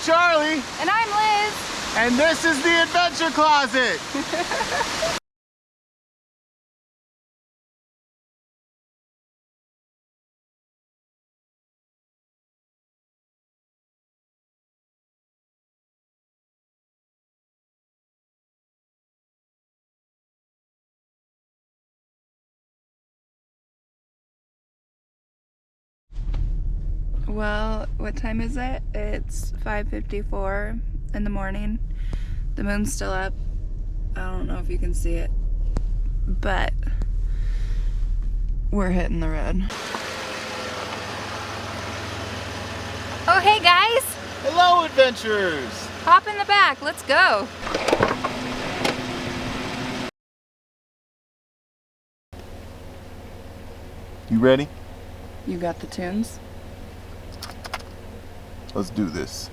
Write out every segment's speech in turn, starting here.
Charlie. And I'm Liz. And this is the Adventure Closet. Well, what time is it? It's 5:54 in the morning. The moon's still up. I don't know if you can see it, but we're hitting the road. Oh, hey guys! Hello, adventurers! Hop in the back, let's go! You ready? You got the tunes? Let's do this.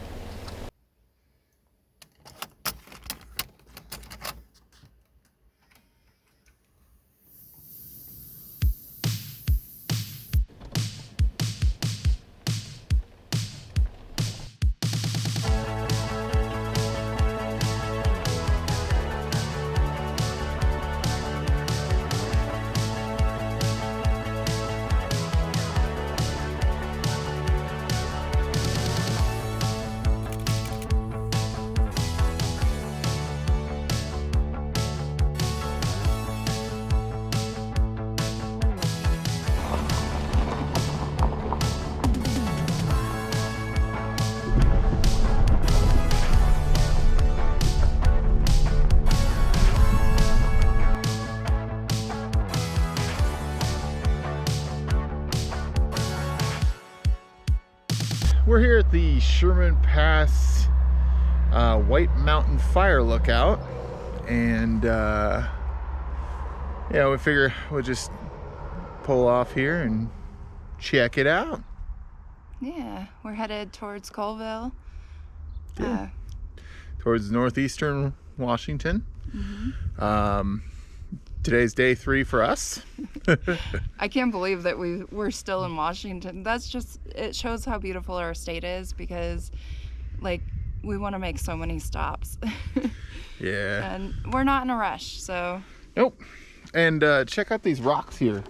We're here at the Sherman Pass White Mountain Fire Lookout, and yeah, we figure we'll just pull off here and check it out. Yeah, we're headed towards Coldville. Towards northeastern Washington. Mm-hmm. Today's day 3 for us. I can't believe that we're still in Washington. That's just, it shows how beautiful our state is, because like we want to make so many stops. Yeah. And we're not in a rush, so. Nope. And check out these rocks here.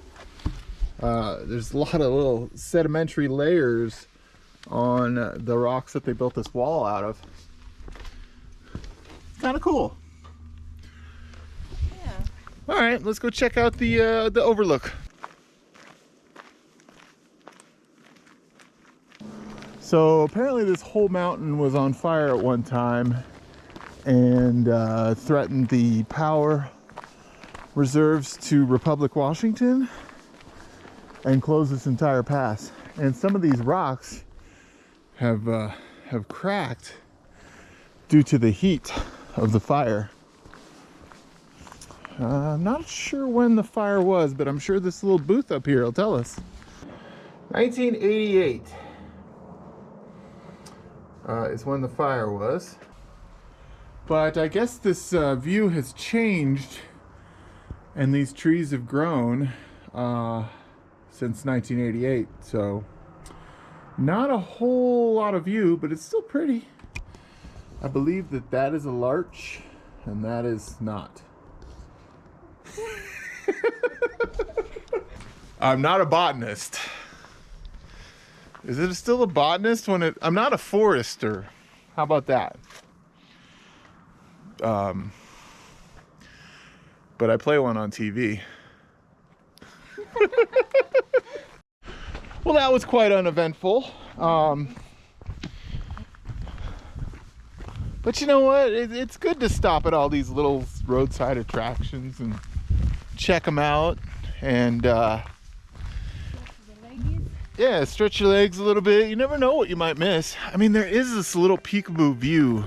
There's a lot of little sedimentary layers on the rocks that they built this wall out of. Kind of cool. All right, let's go check out the Overlook. So apparently this whole mountain was on fire at one time and threatened the power reserves to Republic, Washington, and closed this entire pass. And some of these rocks have cracked due to the heat of the fire. I'm not sure when the fire was, but I'm sure this little booth up here will tell us. 1988 is when the fire was. But I guess this view has changed, and these trees have grown since 1988. So not a whole lot of view, but it's still pretty. I believe that that is a larch, and that is not. I'm not a botanist. Is it still a botanist when it... I'm not a forester. How about that? But I play one on TV. Well, that was quite uneventful. But you know what? It's good to stop at all these little roadside attractions and check them out, and yeah, stretch your legs a little bit. You never know what you might miss. I mean, there is this little peekaboo view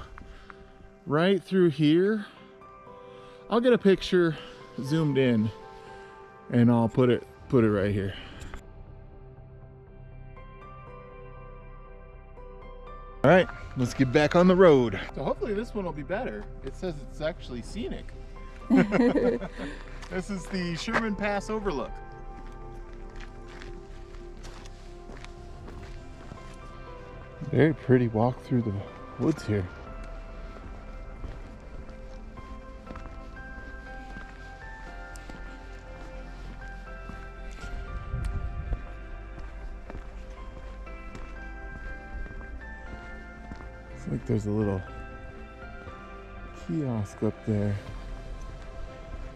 right through here. I'll get a picture zoomed in and I'll put it right here. All right, let's get back on the road. So hopefully this one will be better. It says it's actually scenic. This is the Sherman Pass Overlook. Very pretty walk through woods here. Looks like there's a little kiosk up there.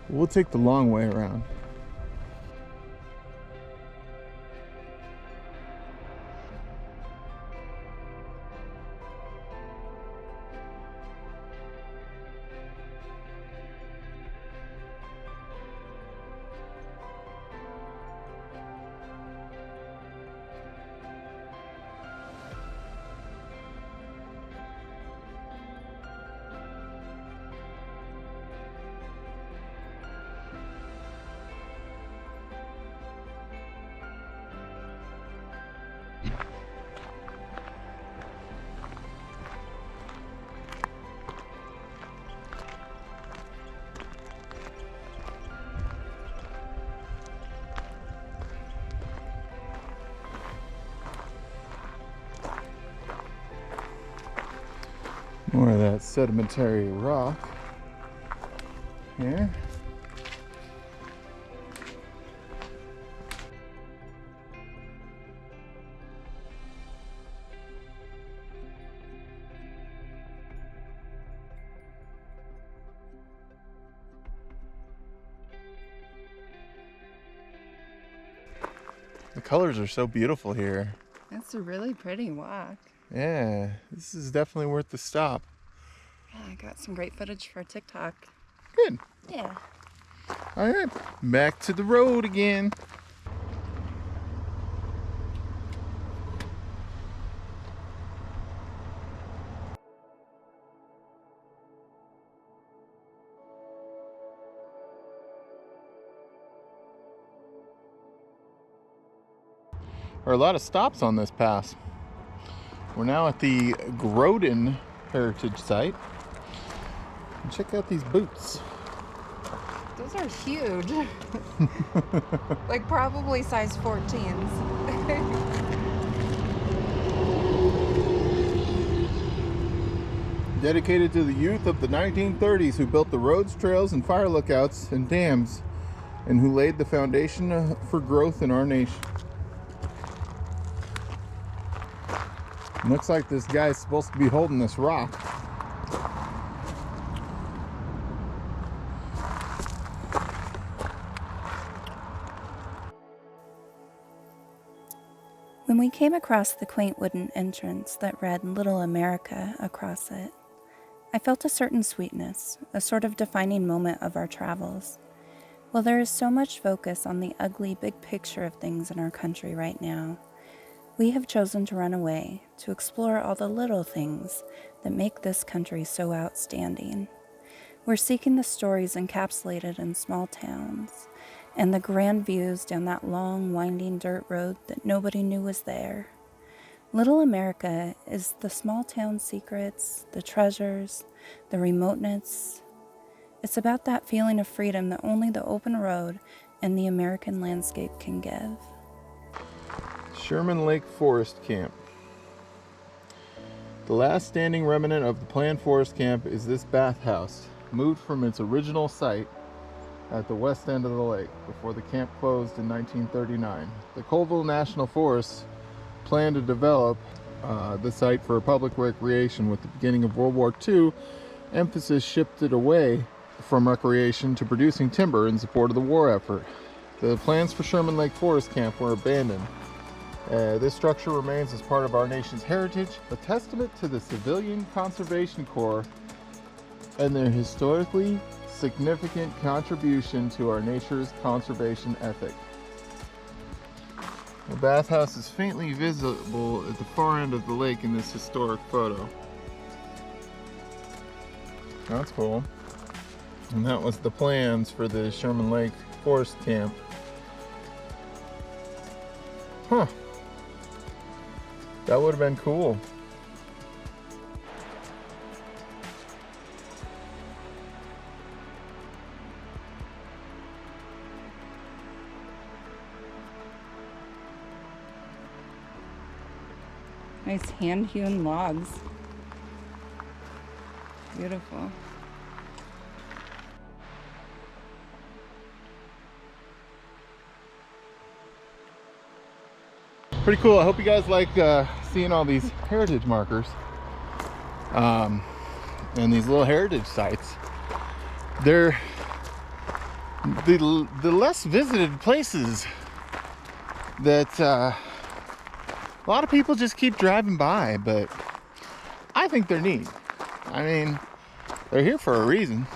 We'll take the long way around. More of that sedimentary rock here. The colors are so beautiful here. That's a really pretty walk. Yeah, this is definitely worth the stop. Yeah, I got some great footage for TikTok. Good. Yeah. All right, back to the road again. There are a lot of stops on this pass. We're now at the Grodden Heritage Site. And check out these boots. Those are huge. Like probably size 14s. Dedicated to the youth of the 1930s who built the roads, trails, and fire lookouts and dams, and who laid the foundation for growth in our nation. Looks like this guy's supposed to be holding this rock. When we came across the quaint wooden entrance that read Little America across it, I felt a certain sweetness, a sort of defining moment of our travels. While there is so much focus on the ugly big picture of things in our country right now, we have chosen to run away to explore all the little things that make this country so outstanding. We're seeking the stories encapsulated in small towns and the grand views down that long, winding dirt road that nobody knew was there. Little America is the small town secrets, the treasures, the remoteness. It's about that feeling of freedom that only the open road and the American landscape can give. Sherman Lake Forest Camp. The last standing remnant of the planned forest camp is this bathhouse, moved from its original site at the west end of the lake before the camp closed in 1939. The Coldville National Forest planned to develop the site for public recreation. With the beginning of World War II, emphasis shifted away from recreation to producing timber in support of the war effort. The plans for Sherman Lake Forest Camp were abandoned. This structure remains as part of our nation's heritage, a testament to the Civilian Conservation Corps and their historically significant contribution to our nature's conservation ethic. The bathhouse is faintly visible at the far end of the lake in this historic photo. That's cool. And that was the plans for the Sherman Lake Forest Camp. Huh. That would have been cool. Nice hand-hewn logs. Beautiful. Pretty cool. I hope you guys like seeing all these heritage markers and these little heritage sites. They're the less visited places that a lot of people just keep driving by, but I think they're neat. I mean, they're here for a reason.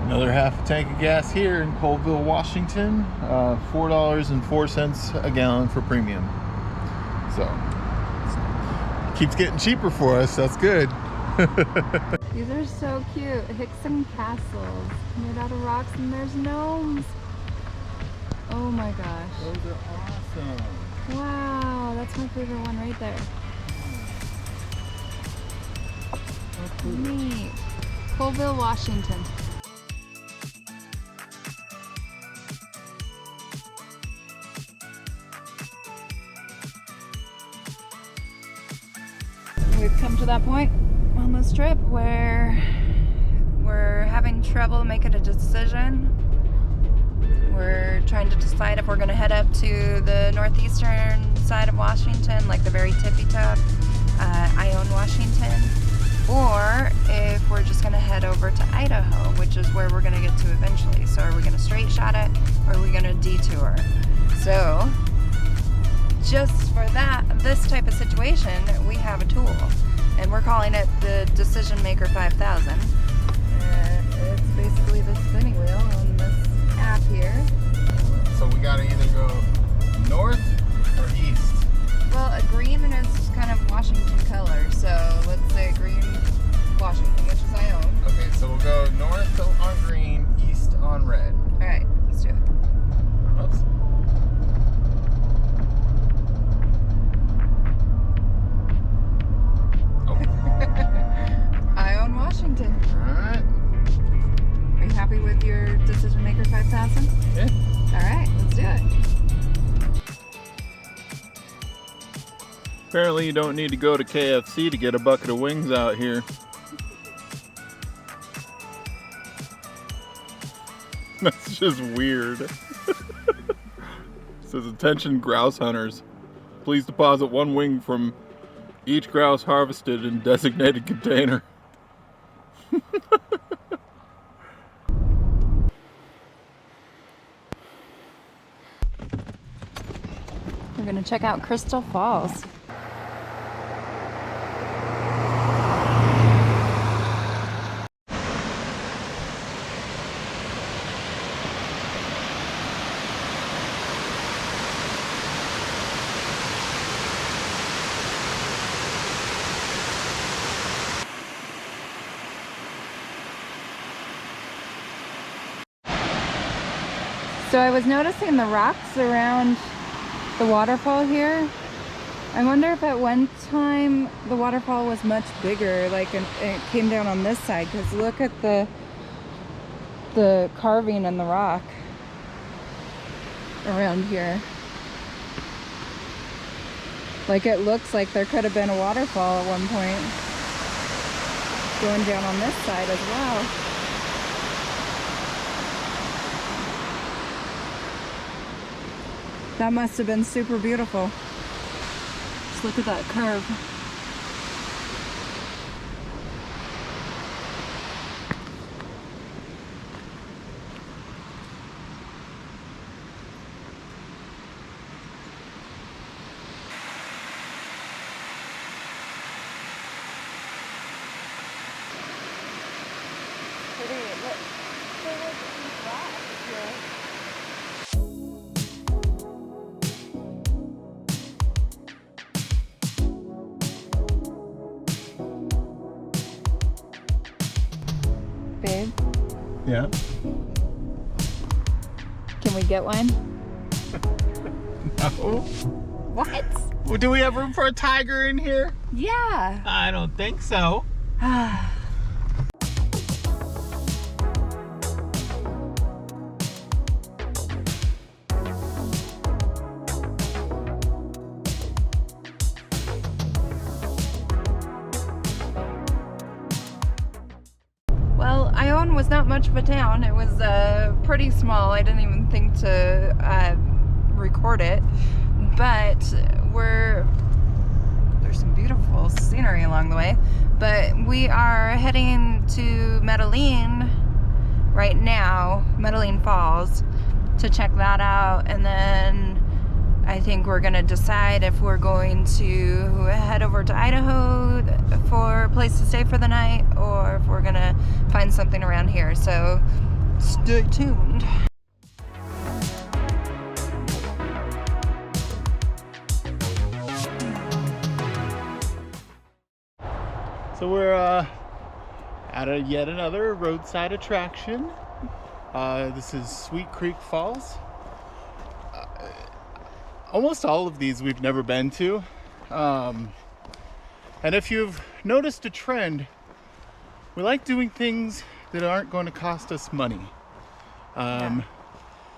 Another half a tank of gas here in Coldville, Washington. $4.04 a gallon for premium. So, keeps getting cheaper for us. That's good. These are so cute. Hickson castles made out of rocks, and there's gnomes. Oh my gosh. Those are awesome. Wow, that's my favorite one right there. So cool. Neat. Coldville, Washington. We've come to that point on this trip where we're having trouble making a decision. We're trying to decide if we're going to head up to the northeastern side of Washington, like the very tippy top, Ione, Washington, or if we're just going to head over to Idaho, which is where we're going to get to eventually. So are we going to straight shot it, or are we going to detour? So just for this type of situation, we have a tool, and we're calling it the Decision Maker 5000. And it's basically the spinning wheel on this app here. So we gotta either go north or east. Well, a green is kind of Washington color, so let's say green Washington, which is Ione. Okay, so we'll go north on green, east on red. All right, let's do it. Oops. Ione, Washington. Alright. Are you happy with your Decision Maker 5000? Yeah. All right, let's do it. Apparently you don't need to go to KFC to get a bucket of wings out here. That's just weird. It says, attention grouse hunters. Please deposit one wing from each grouse harvested in designated container. We're gonna check out Crystal Falls. So I was noticing the rocks around the waterfall here. I wonder if at one time the waterfall was much bigger, like it came down on this side, because look at the carving in the rock around here. Like it looks like there could have been a waterfall at one point going down on this side as well. That must have been super beautiful. Just look at that curve. Pretty. Look. So look at these rocks here. Babe, Yeah. can we get one? No. What? Well, do we have room for a tiger in here? Yeah. I don't think so. was not much of a town. It was pretty small. I didn't even think to record it. But there's some beautiful scenery along the way. But we are heading to Meddling right now, Meddling Falls, to check that out. And then I think we're gonna decide if we're going to head over to Idaho for a place to stay for the night, or if we're gonna find something around here. So stay tuned. So we're at yet another roadside attraction. This is Sweet Creek Falls. Almost all of these we've never been to. And if you've noticed a trend, we like doing things that aren't going to cost us money.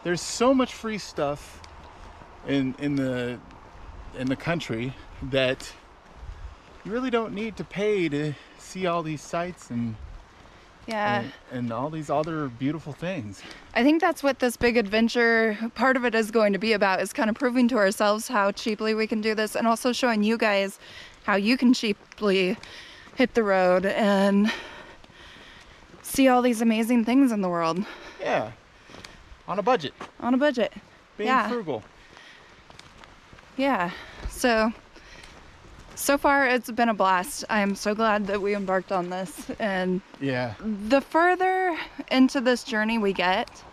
There's so much free stuff in the country that you really don't need to pay to see all these sights and all these other beautiful things. I think that's what this big adventure, part of it is going to be about, is kind of proving to ourselves how cheaply we can do this, and also showing you guys how you can cheaply hit the road and see all these amazing things in the world. Yeah, on a budget. On a budget. Being frugal. Yeah, so far it's been a blast. I'm so glad that we embarked on this, and yeah, the further into this journey we get,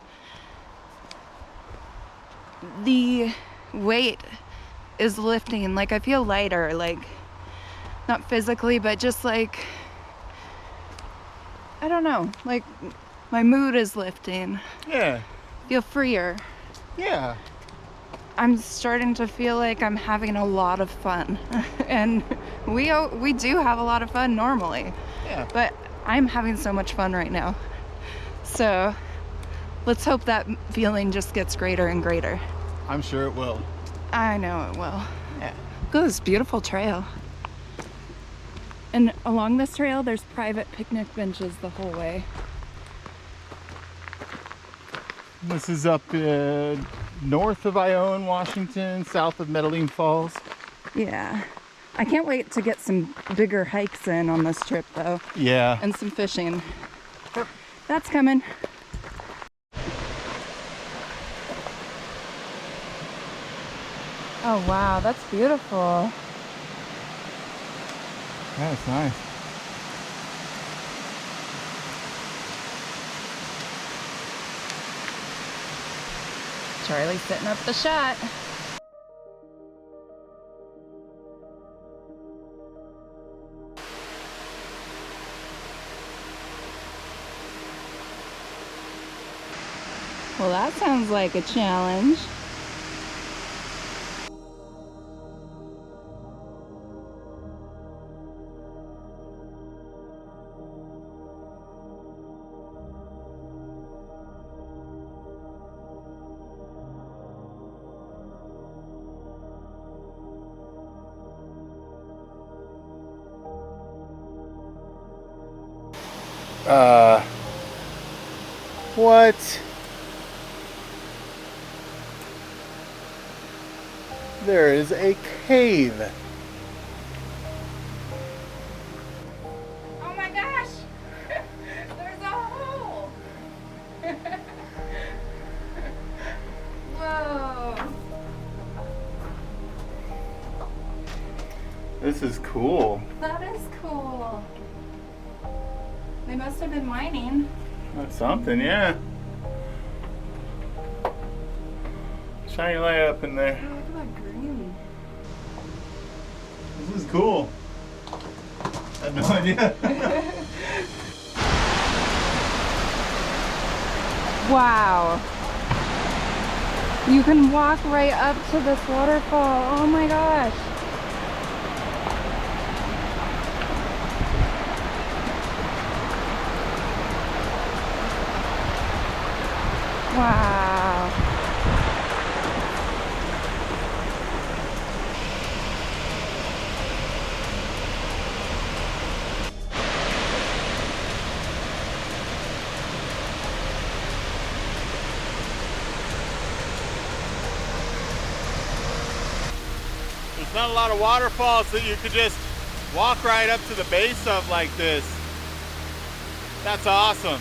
the weight is lifting. Like, I feel lighter, like, not physically, but just like, I don't know, like my mood is lifting. Yeah. Feel freer. Yeah. I'm starting to feel like I'm having a lot of fun. And we do have a lot of fun normally. Yeah. But I'm having so much fun right now. So let's hope that feeling just gets greater and greater. I'm sure it will. I know it will. Yeah. Look at this beautiful trail. And along this trail, there's private picnic benches the whole way. This is up north of Idaho, Washington, south of Meddling Falls. Yeah. I can't wait to get some bigger hikes in on this trip, though. Yeah. And some fishing. That's coming. Oh, wow. That's beautiful. That's nice. Charlie's setting up the shot. Well, that sounds like a challenge. What? There is a cave. Oh my gosh! There's a hole! Whoa! This is cool. That is cool. They must have been mining. That's something, yeah. Shiny light up in there. Oh, look at that green. This is cool. I had no idea. Wow. You can walk right up to this waterfall. Oh my gosh. Wow. not a lot of waterfalls that you could just walk right up to the base of like this. That's awesome.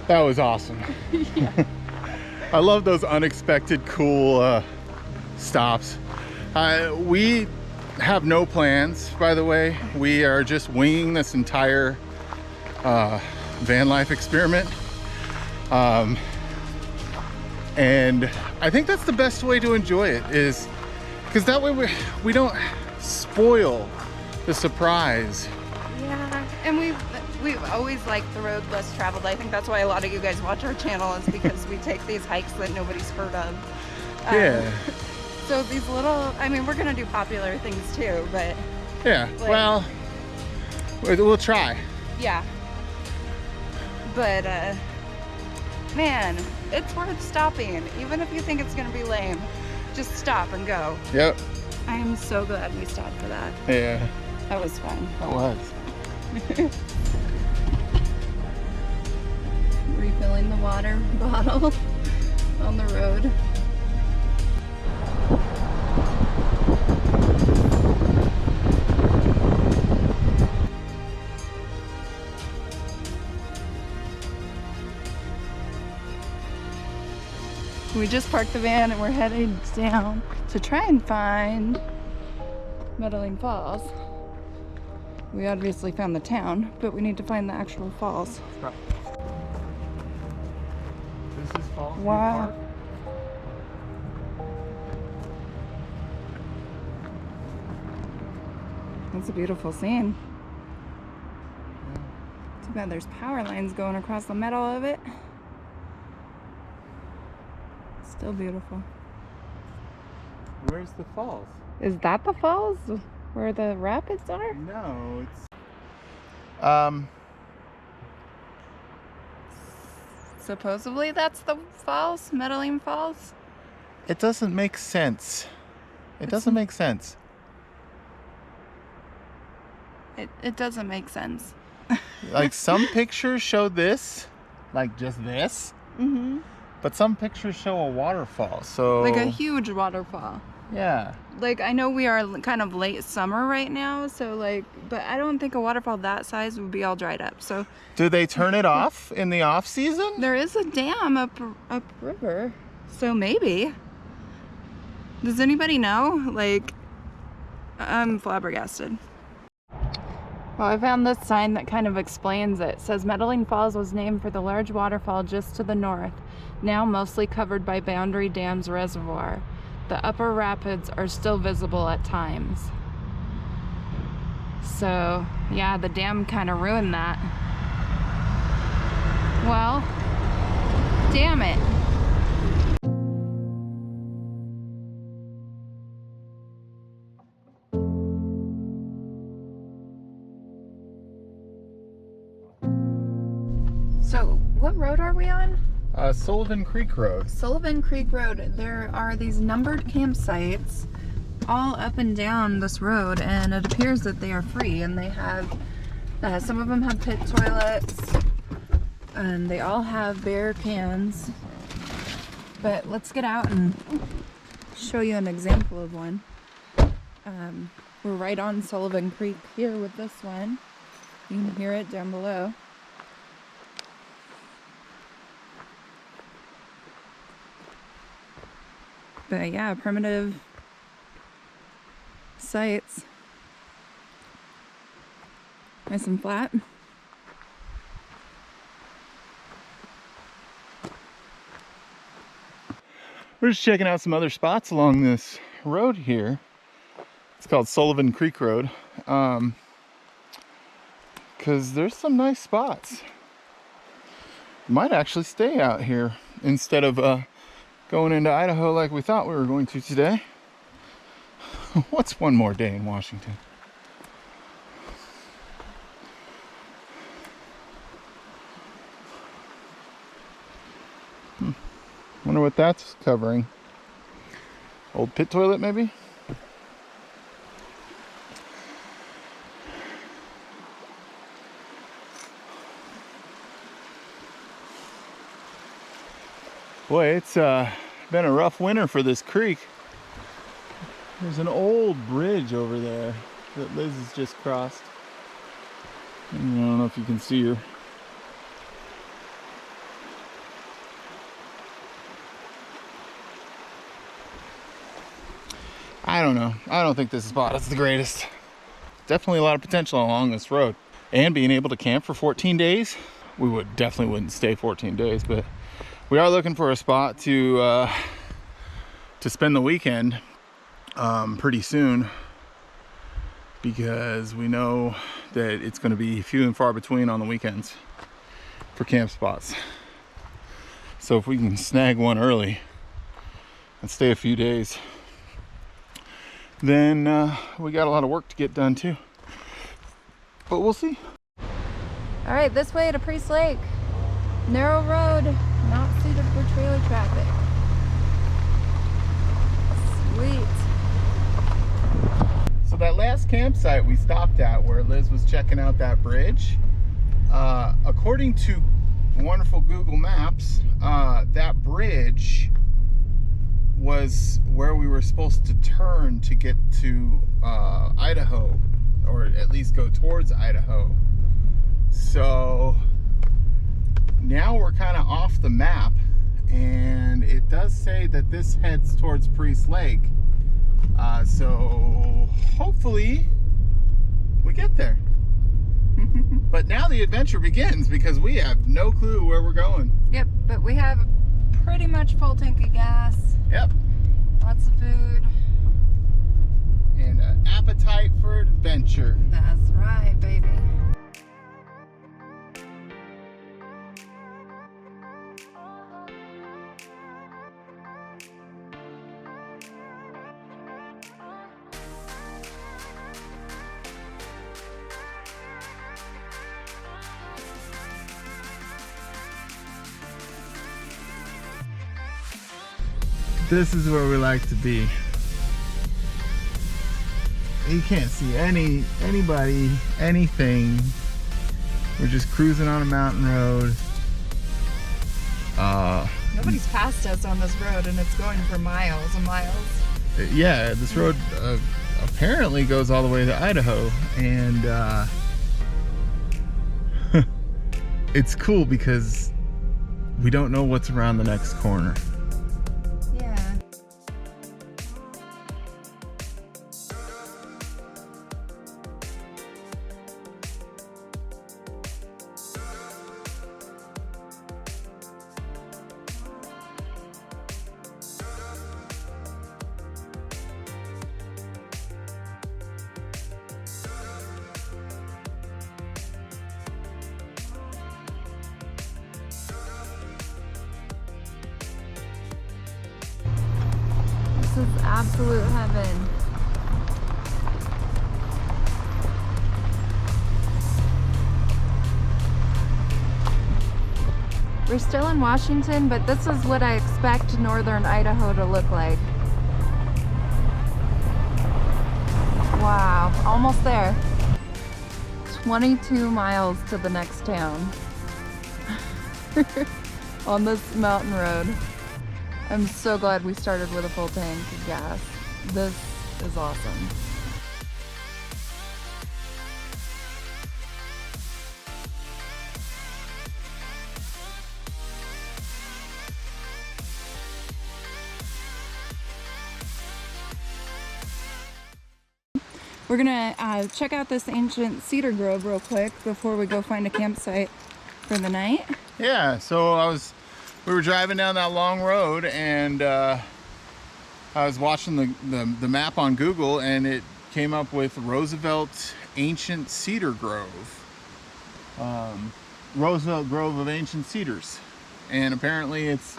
That was awesome. Yeah. I love those unexpected cool stops. We have no plans, by the way. We are just winging this entire van life experiment. And I think that's the best way to enjoy it, is because that way we don't spoil the surprise. Yeah, and we've always liked the road less traveled. I think that's why a lot of you guys watch our channel, is because we take these hikes that nobody's heard of. Yeah. So these little, I mean, we're gonna do popular things too, but Yeah, like, well, we'll try. yeah. But man, it's worth stopping. Even if you think it's gonna be lame, just stop and go. Yep. I am so glad we stopped for that. Yeah, That was fun. that was. Refilling the water bottle on the road. We just parked the van and we're headed down to try and find Meddling Falls. We obviously found the town, but we need to find the actual falls. This is Falls View Wow. Park. That's a beautiful scene. Too bad there's power lines going across the middle of it. Still beautiful. Where's the falls? Is that the falls where the rapids are? No, it's Supposedly that's the falls, Meddling Falls. it doesn't make sense. It doesn't make sense. It doesn't make sense. Like some pictures show this, like just this, Mm-hmm. but some pictures show a waterfall. So Like a huge waterfall. yeah. Like, I know we are kind of late summer right now, so like, but I don't think a waterfall that size would be all dried up. So Do they turn it off in the off season? there is a dam up river, so maybe. Does anybody know? Like, I'm flabbergasted. Well, I found this sign that kind of explains it. It says Meddling Falls was named for the large waterfall just to the north, now mostly covered by Boundary Dam's reservoir. The upper rapids are still visible at times. So, yeah, the dam kind of ruined that. Well, damn it. So, what road are we on? Sullivan Creek Road. Sullivan Creek Road. There are these numbered campsites all up and down this road, and it appears that they are free, and they have some of them have pit toilets, and they all have beer cans. But let's get out and show you an example of one. We're right on Sullivan Creek here with this one. You can hear it down below. But yeah, primitive sites. Nice and flat. We're just checking out some other spots along this road here. It's called Sullivan Creek Road. Because there's some nice spots. Might actually stay out here instead of going into Idaho like we thought we were going to today. What's one more day in Washington? Wonder what that's covering. Old pit toilet, maybe? Boy, it's been a rough winter for this creek. There's an old bridge over there that Liz has just crossed. I don't know if you can see her. I don't know. I don't think this spot is the greatest. Definitely a lot of potential along this road. And being able to camp for 14 days, we definitely wouldn't stay 14 days, but we are looking for a spot to spend the weekend pretty soon, because we know that it's going to be few and far between on the weekends for camp spots. So if we can snag one early and stay a few days, then we got a lot of work to get done too. But we'll see. All right, this way to Priest Lake. Narrow road, not suited for trailer traffic. Sweet. So that last campsite we stopped at, where Liz was checking out that bridge, according to wonderful Google Maps, that bridge was where we were supposed to turn to get to Idaho, or at least go towards Idaho. So now we're kind of off the map, and it does say that this heads towards Priest Lake. So hopefully we get there. But now the adventure begins, because we have no clue where we're going. Yep, but we have a pretty much full tank of gas. Yep. Lots of food. And an appetite for adventure. That's right, baby. This is where we like to be. You can't see anybody, anything. We're just cruising on a mountain road. Nobody's passed us on this road, and it's going for miles and miles. Yeah, this road apparently goes all the way to Idaho, and it's cool because we don't know what's around the next corner. Yeah. This is absolute heaven. We're still in Washington, but this is what I expect northern Idaho to look like. Wow, almost there. 22 miles to the next town on this mountain road. I'm so glad we started with a full tank of gas. This is awesome. We're gonna check out this ancient cedar grove real quick before we go find a campsite for the night. Yeah, so we were driving down that long road, and I was watching the map on Google, and it came up with Roosevelt Ancient Cedar Grove. Roosevelt Grove of Ancient Cedars. And apparently it's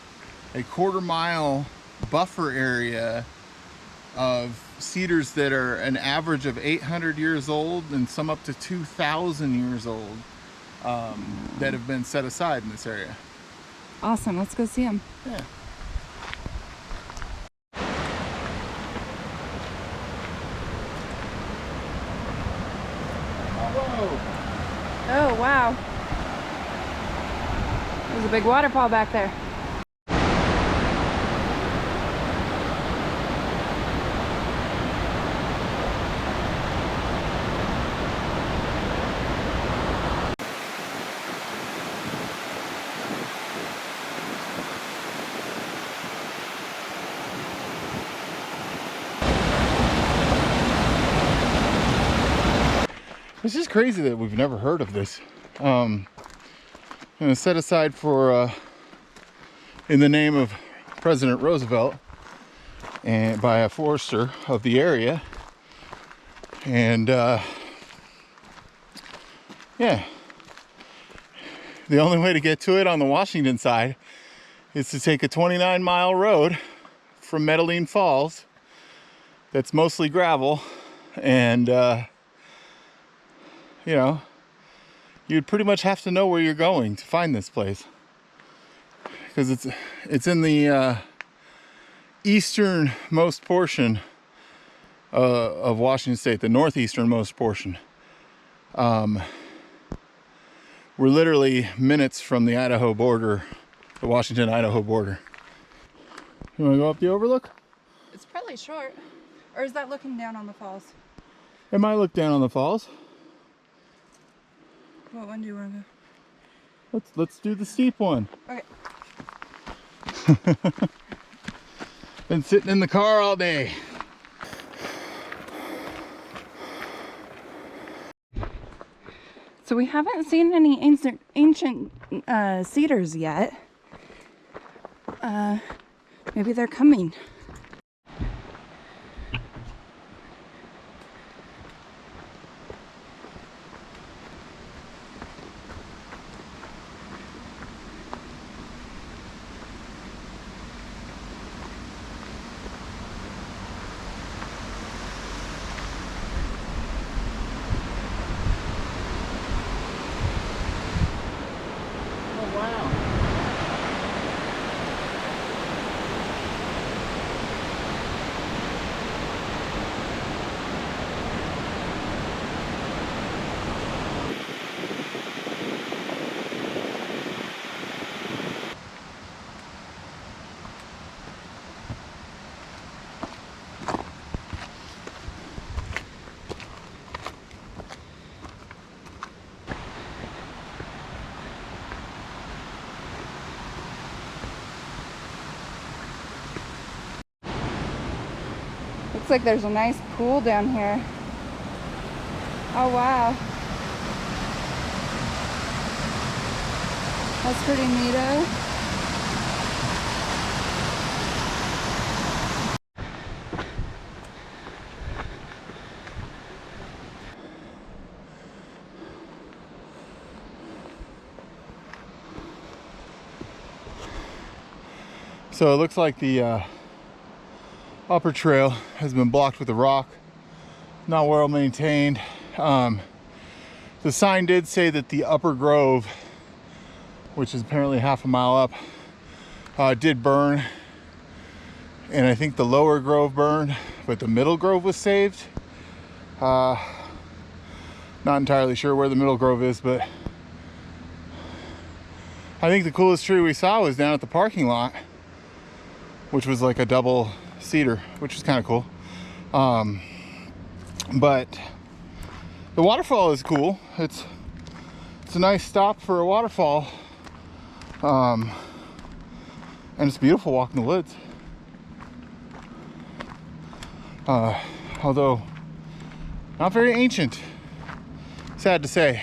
a quarter-mile buffer area of cedars that are an average of 800 years old and some up to 2,000 years old, that have been set aside in this area. Awesome, let's go see them. Yeah. There's a big waterfall back there. It's just crazy that we've never heard of this. And set aside for in the name of President Roosevelt and by a forester of the area. And yeah, the only way to get to it on the Washington side is to take a 29-mile road from Meddling Falls that's mostly gravel, and you know, you'd pretty much have to know where you're going to find this place, because it's in the easternmost portion of Washington State, the northeasternmost portion. We're literally minutes from the Idaho border, the Washington-Idaho border. You want to go up the Overlook? It's probably short. Or is that looking down on the falls? It might look down on the falls. What one do you want to go? Let's do the steep one. Okay. Been sitting in the car all day. So we haven't seen any ancient cedars yet. Maybe they're coming. Looks like there's a nice pool down here. Oh wow. That's pretty neato. So it looks like the upper trail has been blocked with a rock, not well maintained. The sign did say that the upper grove, which is apparently half a mile up, did burn, and I think the lower grove burned, but the middle grove was saved. Not entirely sure where the middle grove is, but I think the coolest tree we saw was down at the parking lot, which was like a double cedar, which is kind of cool. But the waterfall is cool. It's a nice stop for a waterfall, and it's beautiful walking the woods. Although not very ancient, sad to say.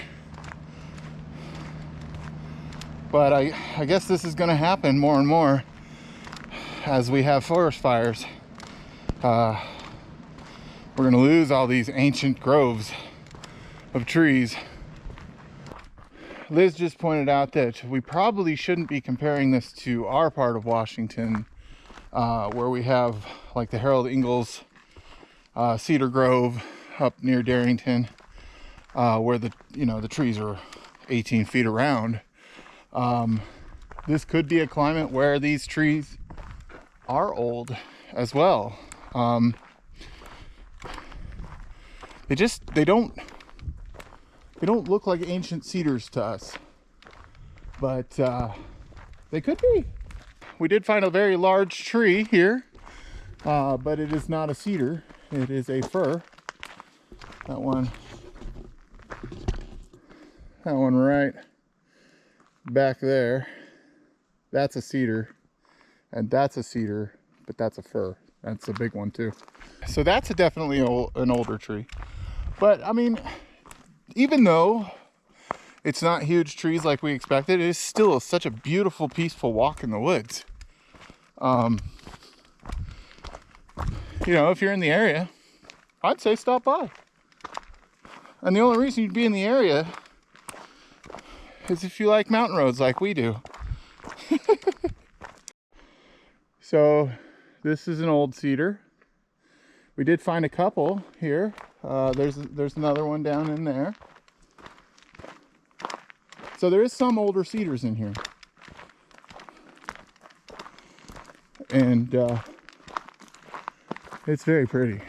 But I guess this is going to happen more and more as we have forest fires. We're going to lose all these ancient groves of trees. Liz just pointed out that we probably shouldn't be comparing this to our part of Washington, where we have like the Harold Ingalls cedar grove up near Darrington, where the trees are 18 feet around. This could be a climate where these trees are old as well. They don't look like ancient cedars to us, but They could be. We did find a very large tree here, but it is not a cedar. It is a fir. That one right back there, that's a cedar, and that's a cedar, but that's a fir. That's a big one too. So that's definitely an older tree. But I mean, even though it's not huge trees like we expected, it is still such a beautiful, peaceful walk in the woods. You know, if you're in the area, I'd say stop by. And the only reason you'd be in the area is if you like mountain roads like we do. So this is an old cedar. We did find a couple here. There's another one down in there. So there is some older cedars in here. And it's very pretty.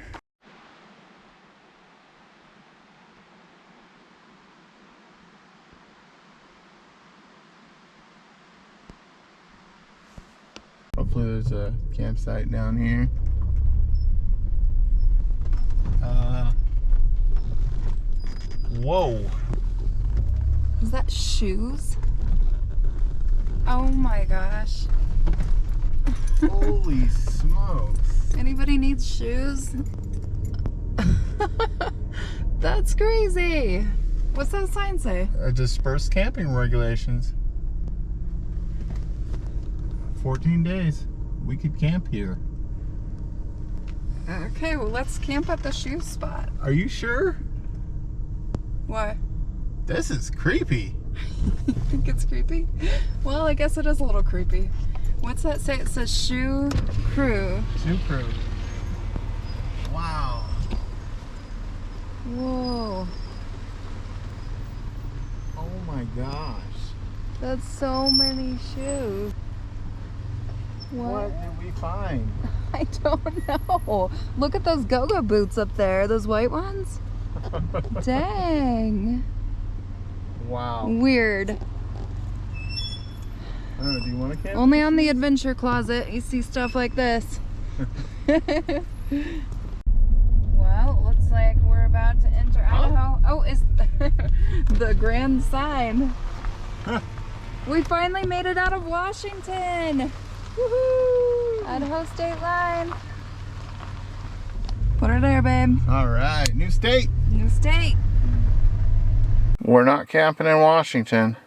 Hopefully there's a campsite down here. Whoa. Is that shoes? Oh my gosh. Holy smokes. Anybody needs shoes? That's crazy. What's that sign say? Dispersed camping regulations. 14 days. We could camp here. Okay, well let's camp at the shoe spot. Are you sure? What? This is creepy. You think it's creepy? Well, I guess it is a little creepy. What's that say? It says Shoe Crew. Shoe Crew. Wow. Whoa. Oh my gosh. That's so many shoes. What did we find? I don't know. Look at those go-go boots up there. Those white ones. Dang. Wow. Weird. I don't know, do you want to camp? Only on the adventure closet you see stuff like this. Well, looks like we're about to enter Idaho. Oh, is the grand sign. We finally made it out of Washington. Woohoo! Idaho state line. Put her there, babe. All right, new state. New state. We're not camping in Washington.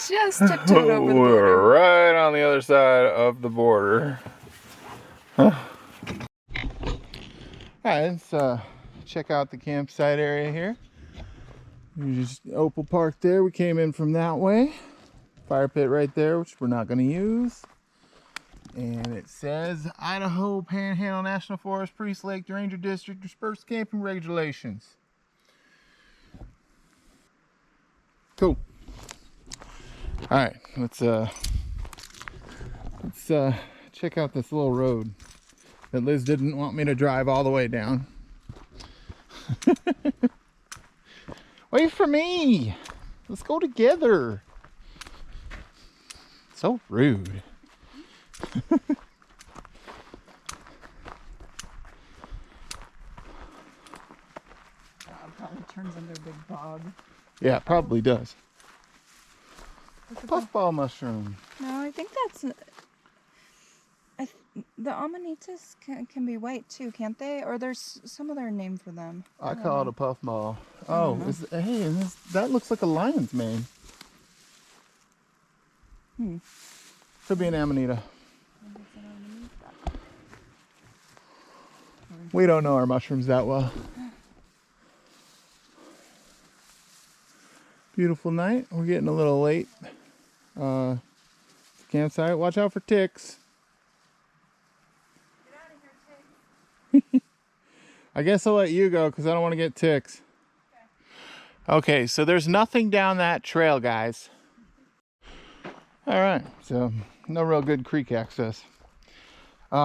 Just tiptoed over the border. We're right on the other side of the border. All right, let's check out the campsite area here. You just Opal Park there. We came in from that way. Fire pit right there, which we're not going to use. And it says Idaho Panhandle National Forest, Priest Lake Ranger District, dispersed camping regulations. Cool. All right, let's check out this little road that Liz didn't want me to drive all the way down. Wait for me. Let's go together. So rude. Probably turns into a big bog. Yeah, it probably does. Puffball mushroom. No, I think that's... the amanitas can be white too, can't they? Or there's some other name for them. I call it a puffball. Oh, hey, and that looks like a lion's mane. Could be an amanita. We don't know our mushrooms that well. Beautiful night. We're getting a little late. Campsite. Watch out for ticks. Get out of here, Tig. I guess I'll let you go because I don't want to get ticks. Okay, so there's nothing down that trail, guys. All right, so no real good creek access. We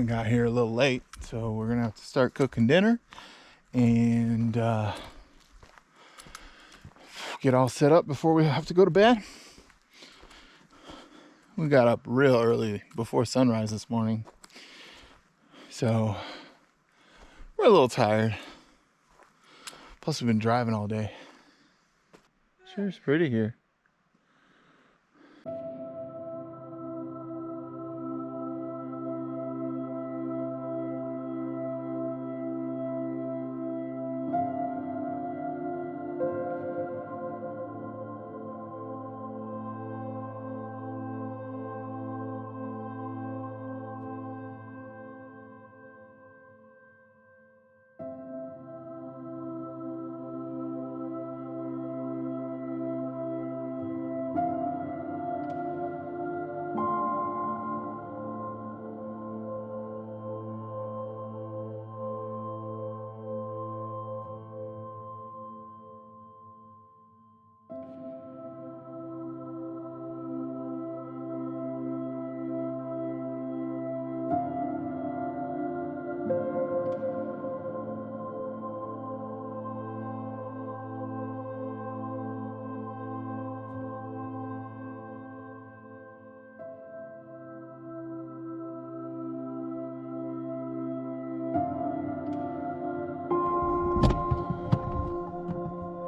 got here a little late, so we're gonna have to start cooking dinner, and get all set up before we have to go to bed. We got up real early before sunrise this morning, so we're a little tired. Plus, we've been driving all day. Sure, it's pretty here.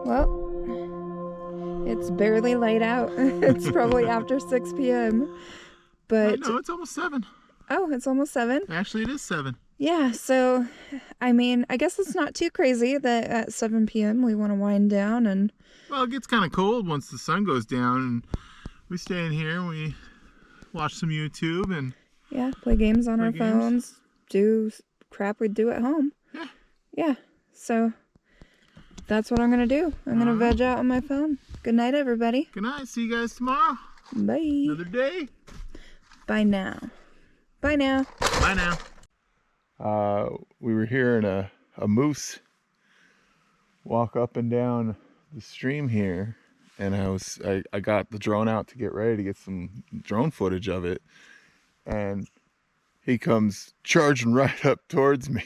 Well, it's barely light out. It's probably after 6 p.m. But No, it's almost 7. oh, it's almost 7. Actually, it is 7. Yeah, so I mean, I guess it's not too crazy that at 7 p.m. we want to wind down and Well, it gets kind of cold once the sun goes down, and we stay in here and we watch some YouTube and yeah, play games on our Play games. phones, do crap we'd do at home. Yeah. Yeah. So that's what I'm gonna do. I'm gonna veg out on my phone. Good night, everybody. good night. See you guys tomorrow. Bye. Another day. Bye now. Bye now. Bye now. We were hearing a moose walk up and down the stream here, and I got the drone out to get ready to get some drone footage of it, and he comes charging right up towards me.